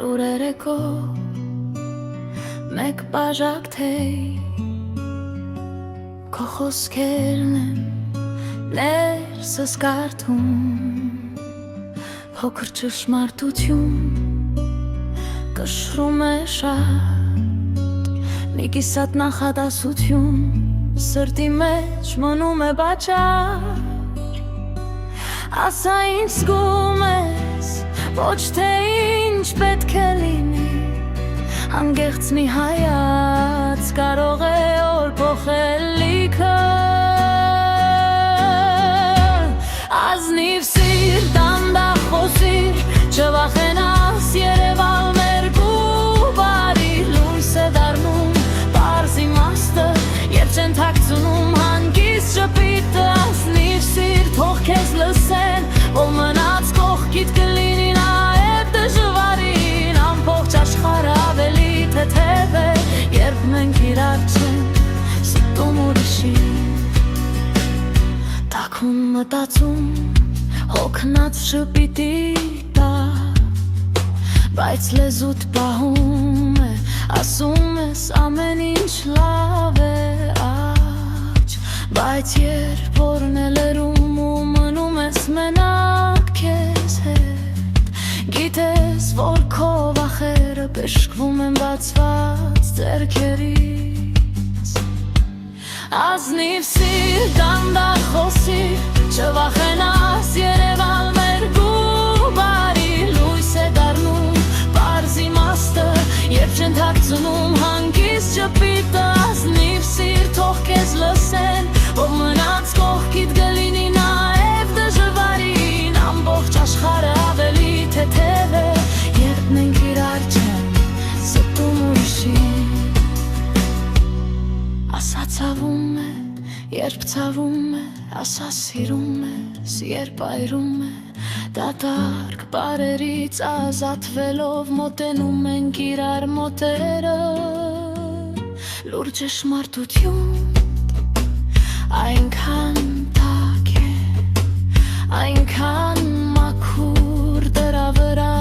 լուրերեկո մեկ բաժակ թեյ քո խոսքերն են ներսս կարդում փոքր ճշմարտություն կշռում է շատ մի կիսատ նախադասություն սրտի մեջ մնում է բաճար ասա ինչ զգում ես ոչ թե ինչ պետք է լինի անգեղծ մի հայաց կարող է օր փոխել լիքը ազնիվ սիր դանդաղ խոսիր չվախենաս երևալ մերկու բարի լույս է դառնում պարզ իմաստը երբ չեն թաքցնում հանգիստ շփիտը ազնիվ սիր թող քեզ լսեն որ մնաց կողքիդ կլինի նաև դժվարին ամբողջ աշխարհը ավելի թեթև է երբ մենք իրար չենք ստում ուրիշի տաքուն մտածում հոգնած շփիտի բայց լեզուդ պահում է ասում ես ամեն ինչ լավ է աջ բայց երբ որն է լերում ու մնում ես մենակ քեզ հետ գիտես որ քո վախերը բժշկվում են բացված ձեռքերից ազնիվ սիր դանդաղ խոսիր չվախենաս երևալ մերկու բարի լույս է դառնում պարզ իմաստը երբ չեն թաքցնում հանգիստ շփիտը ազնիվ սիր թող քեզ լսեն որ մնաց կողքիդ կլինի նաև դժվարին ամբողջ աշխարհը ավելի թեթև է երբ մենք իրար չենք ստում ուրիշին ասա ցավում է երբ ցավում է ասա սիրում ես երբ այրում է դատարկ բարերից ազատվելով մոտենում ենք իրար մոտերը լուրջ ճշմարտություն այնքան տաք է այնքան մաքուր դրա վրա